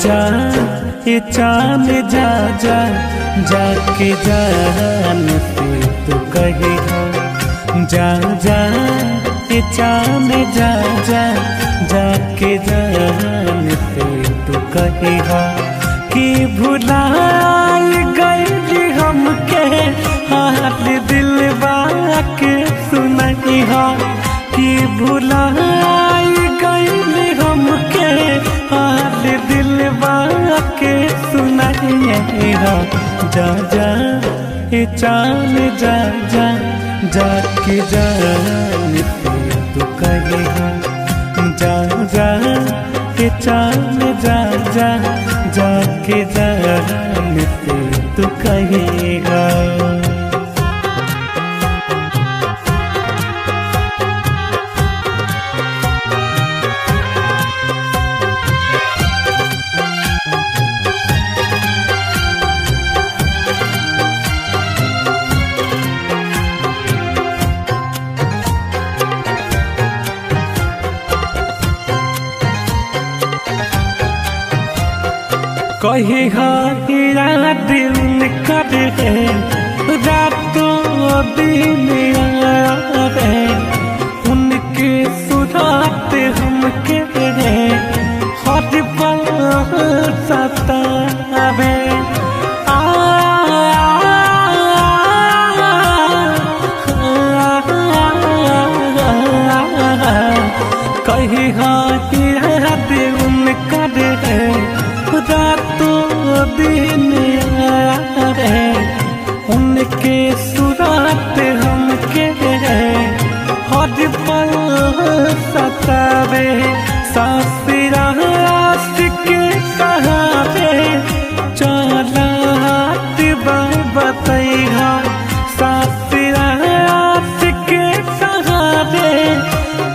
जा ये चांद जा जा जाके जान से तू कहेगा। जा जा ये चांद जा जा जाके जान से तू कहेगा कि भुलाए गई हमके हाल दिलवा के सुनइहा कि भुलाए गई हमके हाल दिलवा के सुनइहा। जा जा ये चांद जा जा जाके जान से तू कहेगा। जा जा ये चांद जा जा जाके जान से तू कहेगा। कहे हीरा दिल करे रातों दिन आवे उनके सुरात हमके हर पल सतावे। कहे हीरा दिल करे रातों दिन आवे उनके सुरात हमके हर पल सतावे। सासरा के सहारे चला हाथ बतैहा। सासरा के सहारे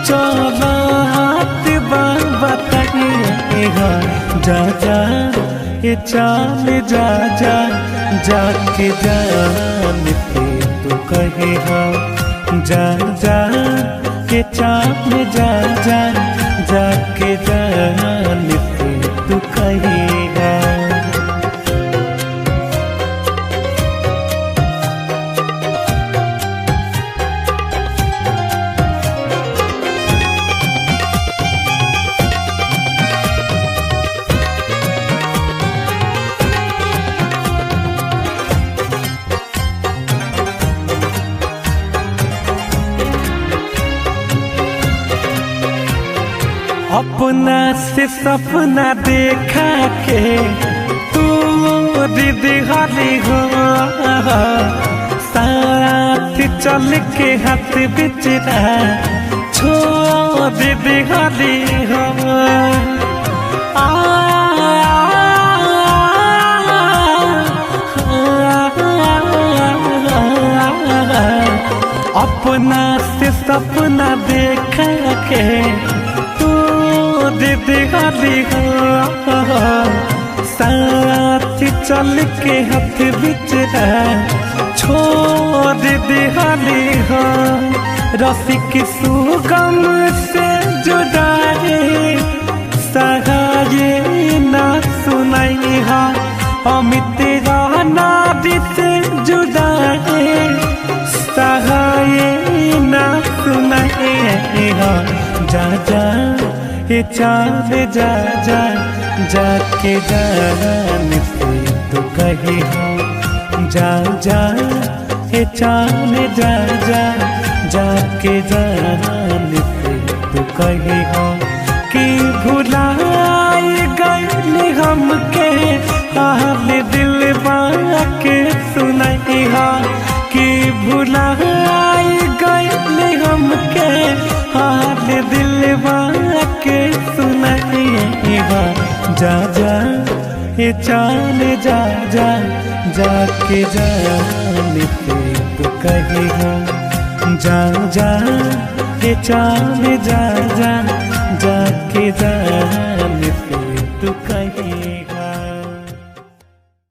चला हाथ बतैहा। जा जा ये चांद जा जा जाके जान से तू कहेगा। जा जा ये चांद जा जा जाके जान से तू कहेगा। अपना से सपना देखा के तू दिहाली हो साथ चल के हाथ बिचरा छोड़ दिहाली हो। अपना से सपना देखा के दिहाली हो साथ चल के हाथ बिचरा छोड़ दिहाली हो। रसिक सुगम से जुदाई सहाये ना सुनइहा। अमित राना से जुदाई सहाये ना सुनइहा। जा जा ये चांद जा जा जाके जान से तू कहेगा। जा जा ये चांद जा जा जाके जान से तू कहेगा कि भुलाए गई हमके हाल दिलवा के सुनइहा। कि भुलाए गई हमके हाल दिलवा के सुनइहा। जा जा ये चांद जा जा जाके जान से तू कहेगा। जा जा ये चांद जा जा